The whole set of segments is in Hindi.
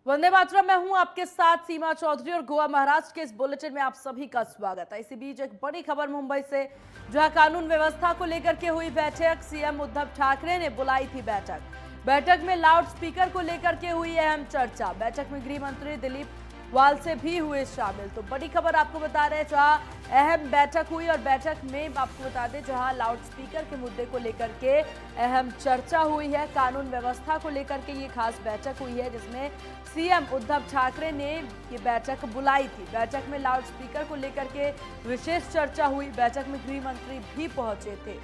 वंदे मातरम। मैं हूं आपके साथ सीमा चौधरी और गोवा महाराष्ट्र के इस बुलेटिन में आप सभी का स्वागत है। इसी बीच एक बड़ी खबर मुंबई से, जहां कानून व्यवस्था को लेकर के हुई बैठक। सीएम उद्धव ठाकरे ने बुलाई थी बैठक में लाउड स्पीकर को लेकर के हुई अहम चर्चा। बैठक में गृह मंत्री दिलीप वालसे भी हुए शामिल। तो बड़ी खबर आपको बता रहे हैं, जहां अहम बैठक हुई और बैठक में आपको बता दें जहां लाउड स्पीकर के मुद्दे को लेकर के अहम चर्चा हुई है। कानून व्यवस्था को लेकर के ये खास बैठक हुई है, जिसमें सीएम उद्धव ठाकरे ने ये बैठक बुलाई थी। बैठक में लाउड स्पीकर को लेकर के विशेष चर्चा हुई। बैठक में गृह मंत्री भी पहुंचे थे।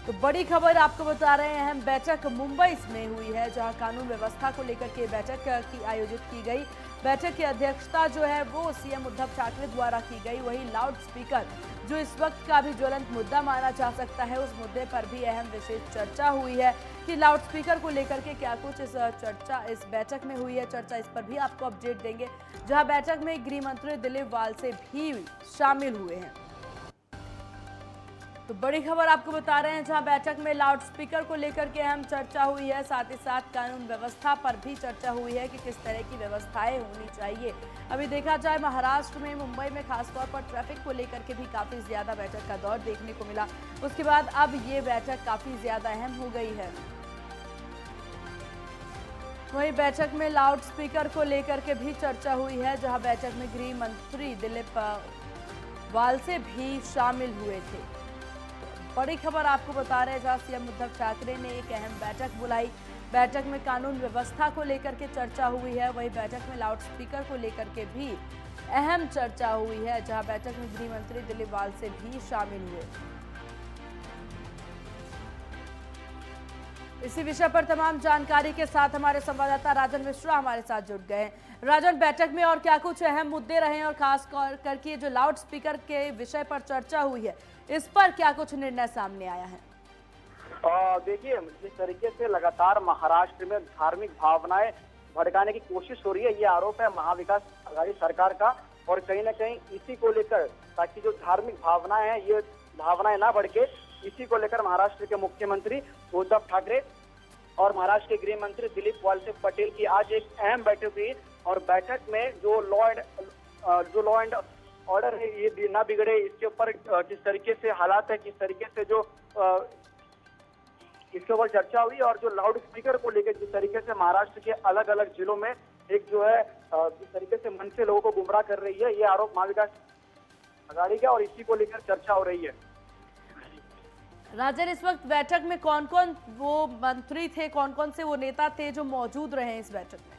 तो बड़ी खबर आपको बता रहे हैं, अहम बैठक मुंबई में हुई है, जहां कानून व्यवस्था को लेकर के बैठक की आयोजित की गई। बैठक की अध्यक्षता जो है वो सीएम उद्धव ठाकरे द्वारा की गई। वहीं लाउड स्पीकर जो इस वक्त का भी ज्वलंत मुद्दा माना जा सकता है, उस मुद्दे पर भी अहम विशेष चर्चा हुई है कि लाउड स्पीकर को लेकर के क्या कुछ इस बैठक में हुई है चर्चा। इस पर भी आपको अपडेट देंगे, जहां बैठक में गृह मंत्री दिलीप वालसे भी शामिल हुए हैं। तो बड़ी खबर आपको बता रहे हैं, जहां बैठक में लाउड स्पीकर को लेकर के अहम चर्चा हुई है। साथ ही साथ कानून व्यवस्था पर भी चर्चा हुई है कि किस तरह की व्यवस्थाएं होनी चाहिए। अभी देखा जाए महाराष्ट्र में, मुंबई में खासतौर पर ट्रैफिक को लेकर के भी काफी ज्यादा बैठक का दौर देखने को मिला। उसके बाद अब ये बैठक काफी ज्यादा अहम हो गई है। वहीं बैठक में लाउड स्पीकर को लेकर के भी चर्चा हुई है, जहां बैठक में गृह मंत्री दिलीप वालसे भी शामिल हुए थे। बड़ी खबर आपको बता रहे हैं, जहां सीएम उद्धव ठाकरे ने एक अहम बैठक बुलाई। बैठक में कानून व्यवस्था को लेकर के चर्चा हुई है। वहीं बैठक में लाउड स्पीकर को लेकर के भी अहम चर्चा हुई है, जहां बैठक में गृह मंत्री दिलीप वालसे भी शामिल हुए। इसी विषय पर तमाम जानकारी के साथ हमारे संवाददाता राजन मिश्रा हमारे साथ जुड़ गए हैं। राजन, बैठक में और क्या कुछ अहम मुद्दे रहे और खास करके जो लाउड स्पीकर के विषय पर चर्चा हुई है, इस पर क्या कुछ निर्णय सामने आया है? देखिए, जिस तरीके से लगातार महाराष्ट्र में धार्मिक भावनाएं भड़काने की कोशिश हो रही है, ये आरोप है महाविकास आघाड़ी सरकार का। और कहीं ना कहीं इसी को लेकर, ताकि जो धार्मिक भावनाएं हैं ये भावनाएं ना भड़के, इसी को लेकर महाराष्ट्र के मुख्यमंत्री उद्धव ठाकरे और महाराष्ट्र के गृह मंत्री दिलीप वालसे पटेल की आज एक अहम बैठक हुई। और बैठक में जो लॉ एंड ऑर्डर है ये ना बिगड़े, इसके ऊपर किस तरीके से हालात है, किस तरीके से जो इसके ऊपर चर्चा हुई। और जो लाउड स्पीकर को लेकर जिस तरीके से महाराष्ट्र के अलग अलग जिलों में एक जो है जिस तरीके से मन से लोगों को गुमराह कर रही है, ये आरोप महाविकास आघाड़ी का, और इसी को लेकर चर्चा हो रही है। राजन, इस वक्त बैठक में कौन कौन वो मंत्री थे, कौन कौन से वो नेता थे जो मौजूद रहे इस बैठक में?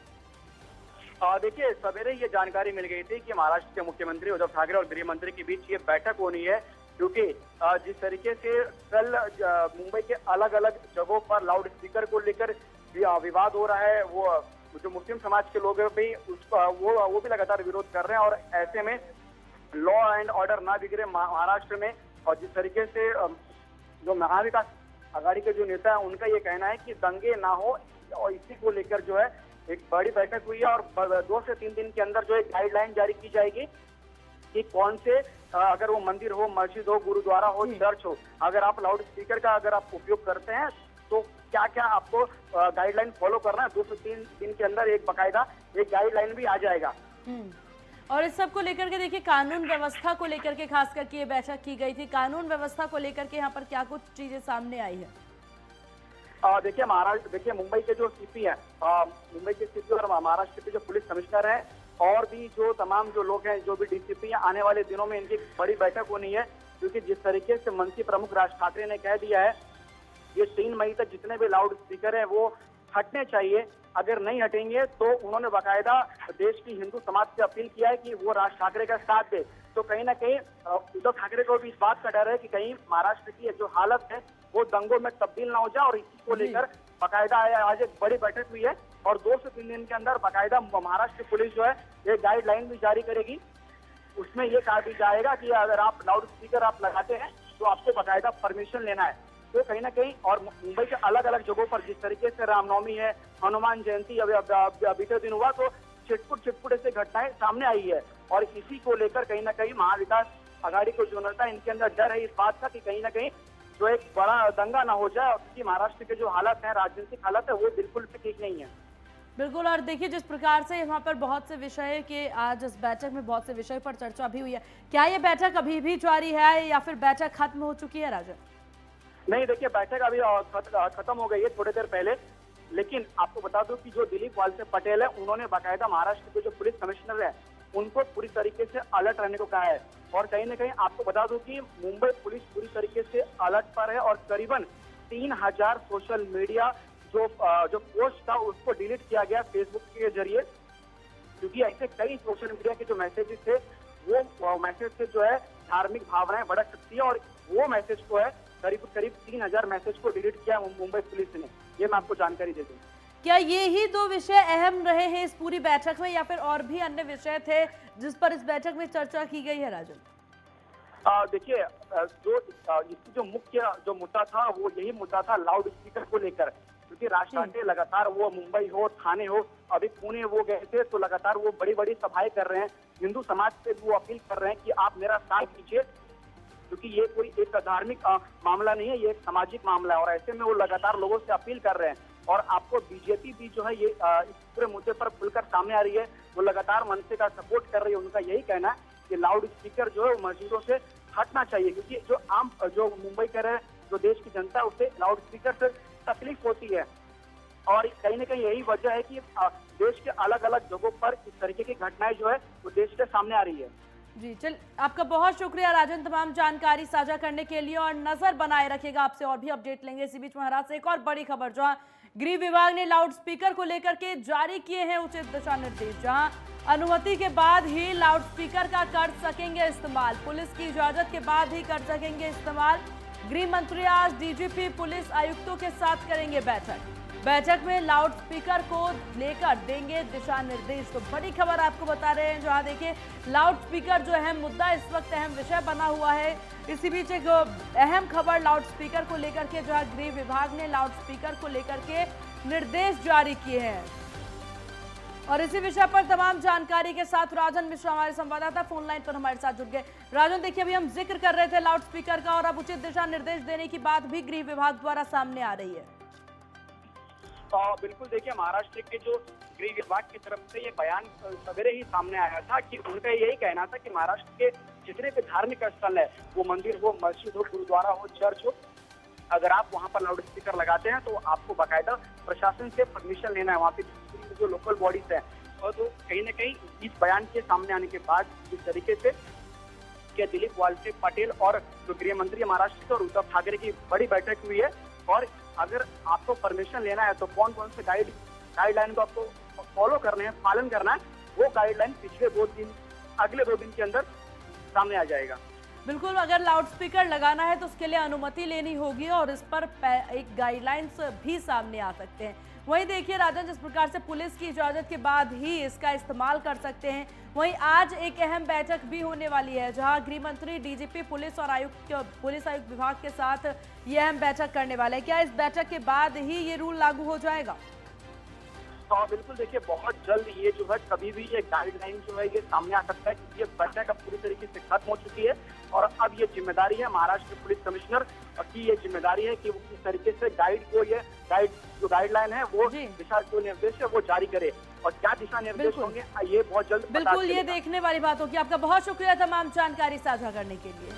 देखिए, सवेरे ये जानकारी मिल गई थी कि महाराष्ट्र के मुख्यमंत्री उद्धव ठाकरे और गृह मंत्री के बीच ये बैठक होनी है, क्योंकि जिस तरीके से कल मुंबई के अलग अलग जगहों पर लाउड स्पीकर को लेकर विवाद हो रहा है, वो जो मुस्लिम समाज के लोग भी वो भी लगातार विरोध कर रहे हैं। और ऐसे में लॉ एंड ऑर्डर ना बिगड़े महाराष्ट्र में। और जिस तरीके से जो महाविकास आघाड़ी के जो नेता है उनका ये कहना है कि दंगे ना हो, और इसी को लेकर जो है एक बड़ी बैठक हुई है। और 2 से 3 दिन के अंदर जो एक गाइडलाइन जारी की जाएगी कि कौन से अगर वो मंदिर हो, मस्जिद हो, गुरुद्वारा हो, चर्च हो, अगर आप लाउड स्पीकर का अगर आप उपयोग करते हैं तो क्या क्या आपको गाइडलाइन फॉलो करना है। 2 से 3 दिन के अंदर एक बाकायदा एक गाइडलाइन भी आ जाएगा। और इस सब को लेकर के देखिए, कानून व्यवस्था को लेकर के खास करके ये बैठक की गई थी। कानून व्यवस्था को लेकर के यहाँ पर क्या कुछ चीजें सामने आई है? देखिए मुंबई के जो सीपी है, मुंबई के सीपी और महाराष्ट्र के जो पुलिस कमिश्नर है, और भी जो तमाम जो लोग हैं, जो भी डीसीपी हैं, आने वाले दिनों में इनकी बड़ी बैठक होनी है। क्योंकि जिस तरीके से मंत्री प्रमुख राज ठाकरे ने कह दिया है, ये 3 मई तक जितने भी लाउड स्पीकर है वो हटने चाहिए। अगर नहीं हटेंगे तो उन्होंने बाकायदा देश की हिंदू समाज से अपील किया है कि वो राज ठाकरे का साथ दे। तो कहीं ना कहीं उद्धव ठाकरे को भी इस बात का डर है कि कहीं महाराष्ट्र की जो हालत है वो दंगों में तब्दील ना हो जाए। और इसी को लेकर बाकायदा आज एक बड़ी बैठक हुई है। और 2 से 3 दिन के अंदर बाकायदा महाराष्ट्र पुलिस जो है एक गाइडलाइन भी जारी करेगी। उसमें ये कहा भी जाएगा कि अगर आप लाउड स्पीकर आप लगाते हैं तो आपको बाकायदा परमिशन लेना है। तो कहीं ना कहीं, और मुंबई के अलग अलग जगहों पर जिस तरीके से रामनवमी है, हनुमान जयंती बीते दिन हुआ, तो छिटपुट ऐसे घटनाएं सामने आई है। और इसी को लेकर कहीं ना कहीं महाविकास आघाड़ी को जो नेता इनके अंदर डर है इस बात का कि कहीं ना कहीं जो एक बड़ा दंगा ना हो जाए, क्योंकि महाराष्ट्र के जो हालत है, राजनीतिक हालत है, वो बिल्कुल भी ठीक नहीं है। बिल्कुल। और देखिए जिस प्रकार से वहाँ पर बहुत से विषय के आज इस बैठक में बहुत से विषय पर चर्चा भी हुई है, क्या ये बैठक अभी भी जारी है या फिर बैठक खत्म हो चुकी है राजन? नहीं, देखिए बैठक अभी खत्म हो गई है थोड़ी देर पहले। लेकिन आपको बता दूं कि जो दिलीप वालसे पटेल है, उन्होंने बाकायदा महाराष्ट्र के जो पुलिस कमिश्नर है उनको पूरी तरीके से अलर्ट रहने को कहा है। और कहीं ना कहीं आपको बता दूं कि मुंबई पुलिस पूरी तरीके से अलर्ट पर है और करीबन 3000 सोशल मीडिया जो पोस्ट था उसको डिलीट किया गया फेसबुक के जरिए, क्योंकि ऐसे कई सोशल मीडिया के जो मैसेजेस थे वो मैसेज से जो है धार्मिक भावनाएं भड़क सकती है। और वो मैसेज को है करीब करीब 3000 मैसेज को डिलीट किया मुंबई पुलिस ने। ये मैं आपको जानकारी दे दूं। क्या ये ही दो विषय अहम रहे हैं इस पूरी बैठक में या फिर और भी अन्य विषय थे जिस पर इस बैठक में चर्चा की गई है राजन? देखिए, इसकी जो मुख्य जो मुद्दा था वो यही मुद्दा था लाउड स्पीकर को लेकर, क्योंकि राज ठाकरे लगातार वो मुंबई हो, थाने हो, अभी पुणे वो गए थे तो लगातार वो बड़ी बड़ी सभाएं कर रहे हैं। हिंदू समाज से वो अपील कर रहे हैं कि आप मेरा साथ दीजिए, क्योंकि ये कोई एक धार्मिक मामला नहीं है, ये एक सामाजिक मामला है। और ऐसे में वो लगातार लोगों से अपील कर रहे हैं। और आपको बीजेपी भी जो है ये इस पूरे मुद्दे पर खुलकर सामने आ रही है, वो लगातार मनसे का सपोर्ट कर रही है। उनका यही कहना है कि लाउड स्पीकर जो है मस्जिदों से हटना चाहिए, क्योंकि जो मुंबई का है, जो देश की जनता है उसे लाउड स्पीकर से तकलीफ होती है। और कहीं ना कहीं यही वजह है कि देश के अलग अलग जगहों पर इस तरीके की घटनाएं जो है वो देश के सामने आ रही है। जी चल, आपका बहुत शुक्रिया राजन तमाम जानकारी साझा करने के लिए, और नजर बनाए रखेगा, आपसे और भी अपडेट लेंगे। इसी बीच महाराज से एक और बड़ी खबर, जहां गृह विभाग ने लाउड स्पीकर को लेकर के जारी किए हैं उचित दिशा निर्देश, जहां अनुमति के बाद ही लाउड स्पीकर का कर सकेंगे इस्तेमाल, पुलिस की इजाजत के बाद ही कर सकेंगे इस्तेमाल। गृह मंत्री आज डीजीपी पुलिस आयुक्तों के साथ करेंगे बैठक में लाउड स्पीकर को लेकर देंगे दिशा निर्देश। तो बड़ी खबर आपको बता रहे हैं, जहां देखिए लाउड स्पीकर जो अहम मुद्दा इस वक्त अहम विषय बना हुआ है। इसी बीच एक अहम खबर लाउड स्पीकर को लेकर के, जहां गृह विभाग ने लाउड स्पीकर को लेकर के निर्देश जारी किए हैं। और इसी विषय पर तमाम जानकारी के साथ राजन मिश्रा हमारे संवाददाता फोन लाइन पर हमारे साथ जुड़ गए। राजन, देखिए अभी हम जिक्र कर रहे थे लाउड स्पीकर का, और अब उचित दिशा निर्देश देने की बात भी गृह विभाग द्वारा सामने आ रही है। बिल्कुल, देखिए महाराष्ट्र के जो गृह विभाग की तरफ से ये बयान सवेरे ही सामने आया था कि उनका यही कहना था कि महाराष्ट्र के जितने भी धार्मिक स्थल है, वो मंदिर हो, मस्जिद हो, गुरुद्वारा हो, चर्च हो, अगर आप वहाँ पर लाउड स्पीकर लगाते हैं तो आपको बाकायदा प्रशासन से परमिशन लेना है, वहाँ पे जो लोकल बॉडीज है। और तो कहीं ना कहीं इस बयान के सामने आने के बाद जिस तरीके से कि दिलीप वालसे पटेल और जो गृह मंत्री महाराष्ट्र के और उद्धव ठाकरे की बड़ी बैठक हुई है, और अगर आपको परमिशन लेना है तो कौन कौन से गाइडलाइन को आपको फॉलो करने हैं, पालन करना है, वो गाइडलाइन अगले 2 दिन के अंदर सामने आ जाएगा। बिल्कुल, अगर लाउड स्पीकर लगाना है तो उसके लिए अनुमति लेनी होगी और इस पर एक गाइडलाइंस भी सामने आ सकते हैं। वहीं देखिए राजन, जिस प्रकार से पुलिस की इजाजत के बाद ही इसका इस्तेमाल कर सकते हैं, वहीं आज एक अहम बैठक भी होने वाली है, जहां गृह मंत्री, डीजीपी पुलिस और पुलिस आयुक्त विभाग के साथ ये अहम बैठक करने वाले हैं। क्या इस बैठक के बाद ही ये रूल लागू हो जाएगा? बिल्कुल, देखिए बहुत जल्द ये जो है कभी भी ये गाइडलाइन जो है ये सामने आ सकता है, क्योंकि ये बैठक अब पूरी तरीके से खत्म हो चुकी है। और अब ये जिम्मेदारी है महाराष्ट्र पुलिस कमिश्नर की, ये जिम्मेदारी है कि वो किस तरीके से जो गाइडलाइन है वो दिशा जो निर्देश है वो जारी करे, और क्या दिशा निर्देश होंगे ये बहुत जल्द बिल्कुल ये देखने वाली बात होगी। आपका बहुत शुक्रिया तमाम जानकारी साझा करने के लिए।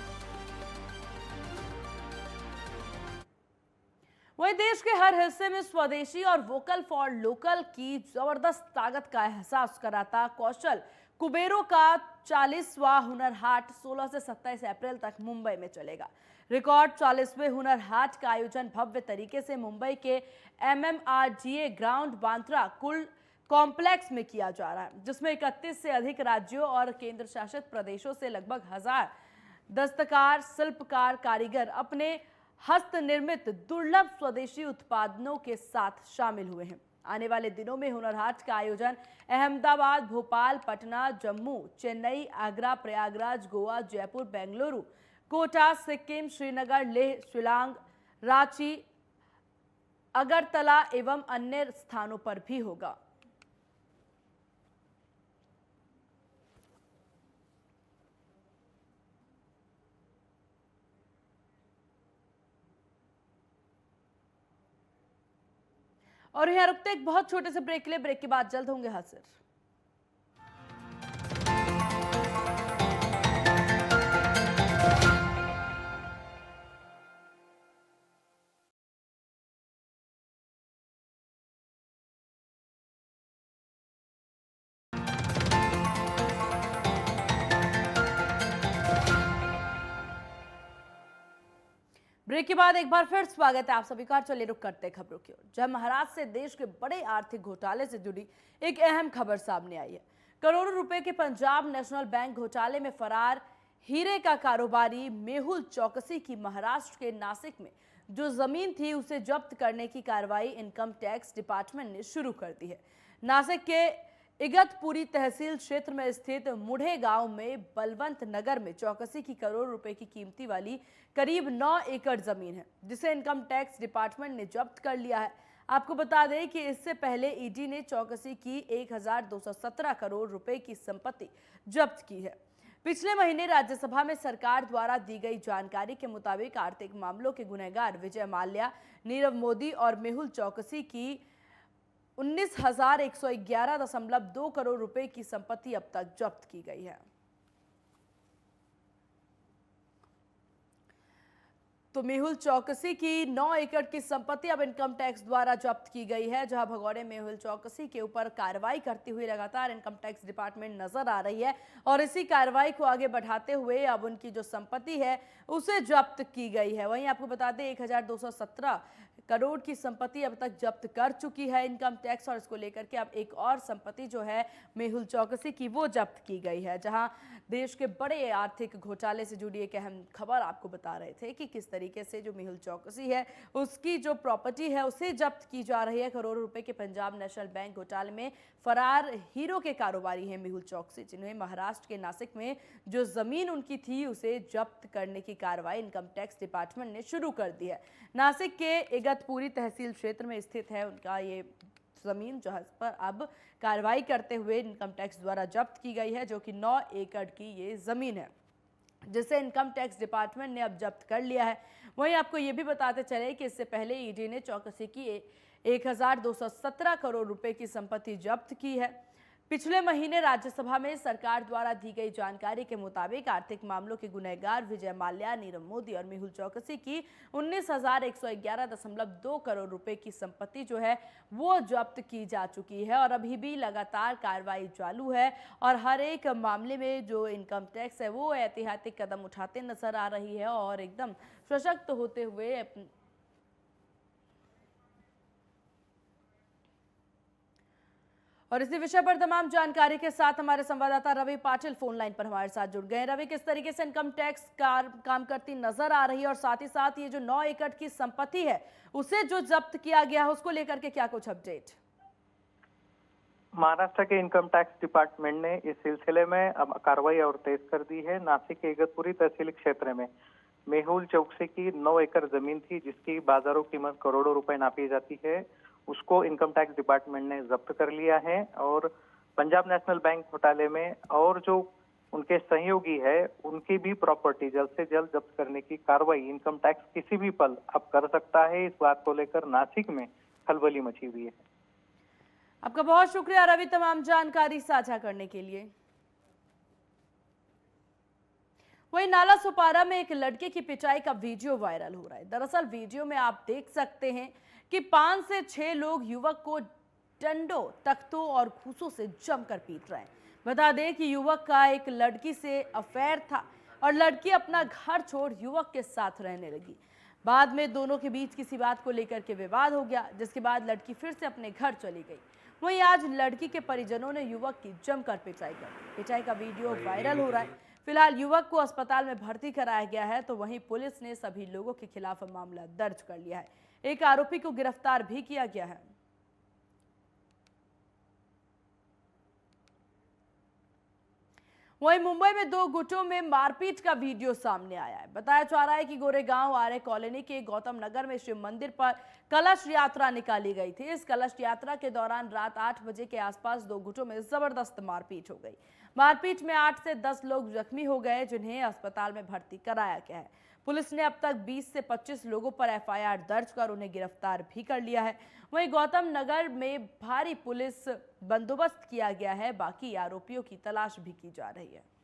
वहीं देश के हर हिस्से में स्वदेशी और वोकल फॉर लोकल की जबरदस्त ताकत का एहसास कराता कौशल कुबेरों का 40वां हुनर हाट 16 से 27 अप्रैल तक मुंबई में चलेगा। रिकॉर्ड 40वें हुनर हाट का आयोजन भव्य तरीके से मुंबई के MMRDA ग्राउंड बांद्रा कुल कॉम्प्लेक्स में किया जा रहा है, जिसमें 31 से अधिक राज्यों और केंद्र शासित प्रदेशों से लगभग 1000 दस्तकार, शिल्पकार, कारीगर अपने हस्त निर्मित दुर्लभ स्वदेशी उत्पादनों के साथ शामिल हुए हैं। आने वाले दिनों में हुनर हाट का आयोजन अहमदाबाद, भोपाल, पटना, जम्मू, चेन्नई, आगरा, प्रयागराज, गोवा, जयपुर, बेंगलुरु, कोटा, सिक्किम, श्रीनगर, लेह, शिलांग, रांची, अगरतला एवं अन्य स्थानों पर भी होगा। और यहाँ रुकते एक बहुत छोटे से ब्रेक के लिए। ब्रेक के बाद जल्द होंगे हाजिर। ब्रेक के बाद एक बार फिर स्वागत है आप सभी का। चलिए रुक करते खबरों की ओर, जहां महाराष्ट्र से देश के बड़े आर्थिक घोटाले से जुड़ी एक अहम खबर सामने आई है। करोड़ों रुपए के पंजाब नेशनल बैंक घोटाले में फरार हीरे का कारोबारी मेहुल चौकसी की महाराष्ट्र के नासिक में जो जमीन थी उसे जब्त करने की कार्रवाई इनकम टैक्स डिपार्टमेंट ने शुरू कर दी है। नासिक के इगतपुरी तहसील क्षेत्र में स्थित मुढ़े गांव में बलवंत नगर में चौकसी की करोड़ रुपए की कीमती वाली करीब 9 एकड़ जमीन है, जिसे इनकम टैक्स डिपार्टमेंट ने जब्त कर लिया है। आपको बता दें कि इससे पहले ईडी ने चौकसी की 1217 करोड़ रुपए की संपत्ति जब्त की है। पिछले महीने राज्यसभा में सरकार द्वारा दी गई जानकारी के मुताबिक आर्थिक मामलों के गुनहगार विजय माल्या, नीरव मोदी और मेहुल चौकसी की 19,111.2 करोड़ रुपए की संपत्ति अब तक जब्त की गई है। तो मेहुल चौकसी की 9 एकड़ की संपत्ति अब इनकम टैक्स द्वारा जब्त की गई है। जहां भगोड़े मेहुल चौकसी के ऊपर कार्रवाई करती हुई लगातार इनकम टैक्स डिपार्टमेंट नजर आ रही है और इसी कार्रवाई को आगे बढ़ाते हुए अब उनकी जो संपत्ति है उसे जब्त की गई है। वहीं आपको बता दें 1217 करोड़ की संपत्ति अब तक जब्त कर चुकी है इनकम टैक्स, और इसको लेकर के अब एक और संपत्ति जो है मेहुल चौकसी की वो जब्त की गई है। जहां देश के बड़े आर्थिक घोटाले से जुड़ी एक अहम खबर आपको बता रहे थे कि किस तरीके से जो मेहुल चौकसी है उसकी जो प्रॉपर्टी है उसे जब्त की जा रही है। करोड़ों रुपए के पंजाब नेशनल बैंक घोटाले में फरार हीरो के कारोबारी हैं मेहुल चौकसी, जिन्हें महाराष्ट्र के नासिक में जो जमीन उनकी थी उसे जब्त करने की कार्रवाई इनकम टैक्स डिपार्टमेंट ने शुरू कर दी है। नासिक के इगतपुरी तहसील क्षेत्र में स्थित है उनका ये जमीन, जहां पर अब कार्रवाई करते हुए इनकम टैक्स द्वारा जब्त की गई है, जो कि 9 एकड़ की ये जमीन है जिसे इनकम टैक्स डिपार्टमेंट ने अब जब्त कर लिया है। वहीं आपको ये भी बताते चले कि इससे पहले ईडी ने चौकसी की 1217 करोड़ रुपए की संपत्ति जब्त की है। पिछले महीने राज्यसभा में सरकार द्वारा दी गई जानकारी के मुताबिक आर्थिक मामलों के गुनहगार विजय माल्या, नीरव मोदी और मेहुल चौकसी की 19,111.2 करोड़ रुपए की संपत्ति जो है वो जब्त की जा चुकी है और अभी भी लगातार कार्रवाई चालू है और हर एक मामले में जो इनकम टैक्स है वो ऐतिहासिक कदम उठाते नजर आ रही है और एकदम सशक्त होते हुए और इसी विषय पर तमाम जानकारी के साथ हमारे संवाददाता रवि पाटिल फोन लाइन पर हमारे साथ जुड़ गए। रवि, किस तरीके से इनकम टैक्स काम करती नजर आ रही है और साथ ही साथ ये जो 9 एकड़ की संपत्ति है उसे जो जब्त किया गया है उसको लेकर के क्या कुछ अपडेट? महाराष्ट्र के इनकम टैक्स डिपार्टमेंट ने इस सिलसिले में अब कार्रवाई और तेज कर दी है। नासिक के इगतपुरी तहसील क्षेत्र में मेहुल चौकसी की 9 एकड़ जमीन थी जिसकी बाजारों कीमत करोड़ों रुपए नापी जाती है, उसको इनकम टैक्स डिपार्टमेंट ने जब्त कर लिया है और पंजाब नेशनल बैंक घोटाले में और जो उनके सहयोगी है उनकी भी प्रॉपर्टी जल्द से जल्द जब्त करने की कार्रवाई इनकम टैक्स किसी भी पल अब कर सकता है। इस बात को लेकर नासिक में खलबली मची हुई है। आपका बहुत शुक्रिया रवि तमाम जानकारी साझा करने के लिए। वहीं नाला सुपारा में एक लड़के की पिटाई का वीडियो वायरल हो रहा है। दरअसल वीडियो में आप देख सकते हैं कि 5 से 6 लोग युवक को डंडों, तख्तों और घूसों से जमकर पीट रहे हैं। बता दें कि युवक का एक लड़की से अफेयर था और लड़की अपना घर छोड़ युवक के साथ रहने लगी। बाद में दोनों के बीच किसी बात को लेकर के विवाद हो गया, जिसके बाद लड़की फिर से अपने घर चली गई। वहीं आज लड़की के परिजनों ने युवक की जमकर पिटाई का वीडियो वायरल हो रहा है। फिलहाल युवक को अस्पताल में भर्ती कराया गया है, तो वहीं पुलिस ने सभी लोगों के खिलाफ मामला दर्ज कर लिया है। एक आरोपी को गिरफ्तार भी किया गया है। वहीं मुंबई में 2 गुटों में मारपीट का वीडियो सामने आया है। बताया जा रहा है कि गोरेगांव आर्य कॉलोनी के गौतम नगर में शिव मंदिर पर कलश यात्रा निकाली गई थी। इस कलश यात्रा के दौरान रात 8 बजे के आसपास 2 गुटों में जबरदस्त मारपीट हो गई। मारपीट में 8 से 10 लोग जख्मी हो गए, जिन्हें अस्पताल में भर्ती कराया गया है। पुलिस ने अब तक 20 से 25 लोगों पर एफआईआर दर्ज कर उन्हें गिरफ्तार भी कर लिया है। वहीं गौतम नगर में भारी पुलिस बंदोबस्त किया गया है। बाकी आरोपियों की तलाश भी की जा रही है।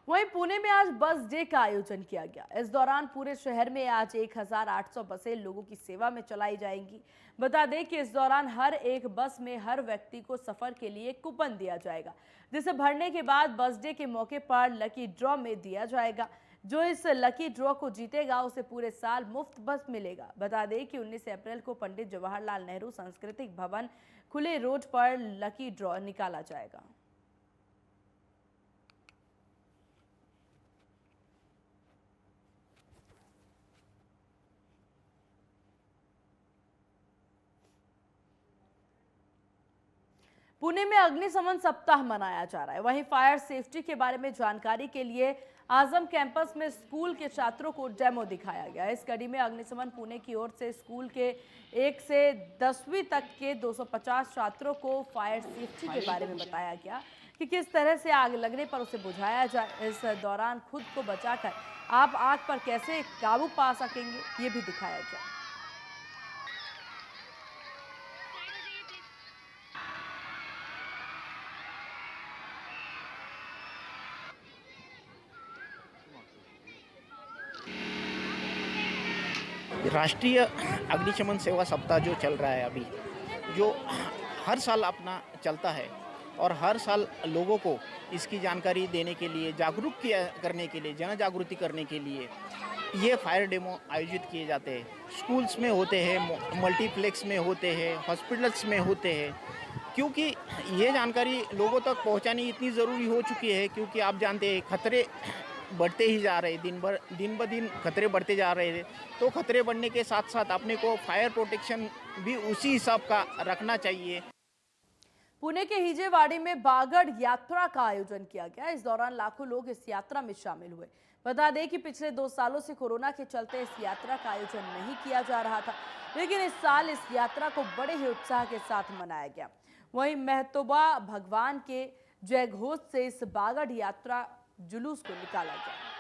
वहीं पुणे में आज बस डे का आयोजन किया गया। इस दौरान पूरे शहर में आज 1800 बसें लोगों की सेवा में चलाई जाएंगी। बता दें कि इस दौरान हर एक बस में हर व्यक्ति को सफर के लिए कूपन दिया जाएगा, जिसे भरने के बाद बस डे के मौके पर लकी ड्रॉ में दिया जाएगा। जो इस लकी ड्रॉ को जीतेगा उसे पूरे साल मुफ्त बस मिलेगा। बता दें कि 19 अप्रैल को पंडित जवाहरलाल नेहरू सांस्कृतिक भवन खुले रोड पर लकी ड्रॉ निकाला जाएगा। पुणे में अग्निशमन सप्ताह मनाया जा रहा है। वहीं फायर सेफ्टी के बारे में जानकारी के लिए आजम कैंपस में स्कूल के छात्रों को डेमो दिखाया गया। इस कड़ी में अग्निशमन पुणे की ओर से स्कूल के 1 से 10वीं तक के 250 छात्रों को फायर सेफ्टी के बारे में बताया गया कि किस तरह से आग लगने पर उसे बुझाया जाए। इस दौरान खुद को बचाकर आप आग पर कैसे काबू पा सकेंगे, ये भी दिखाया गया। राष्ट्रीय अग्निशमन सेवा सप्ताह जो चल रहा है अभी, जो हर साल अपना चलता है और हर साल लोगों को इसकी जानकारी देने के लिए, जागरूक करने के लिए, जन जागृति करने के लिए ये फायर डेमो आयोजित किए जाते हैं। स्कूल्स में होते हैं, मल्टीप्लेक्स में होते हैं, हॉस्पिटल्स में होते हैं, क्योंकि ये जानकारी लोगों तक पहुंचानी इतनी ज़रूरी हो चुकी है। क्योंकि आप जानते हैं खतरे बढ़ते ही जा रहे, दिन ब दिन खतरे बढ़ते जा रहे थे। तो खतरे बढ़ने के साथ साथ अपने को फायर प्रोटेक्शन भी उसी हिसाब का रखना चाहिए। पुणे के हिजेवाड़ी में बागड़ यात्रा का आयोजन किया गया। इस दौरान लाखों लोग इस यात्रा में शामिल हुए। बता दें कि पिछले 2 सालों से कोरोना के चलते इस यात्रा का आयोजन नहीं किया जा रहा था, लेकिन इस साल इस यात्रा को बड़े ही उत्साह के साथ मनाया गया। वहीं महतोबा भगवान के जयघोष से इस बागड़ यात्रा जुलूस को निकाला गया।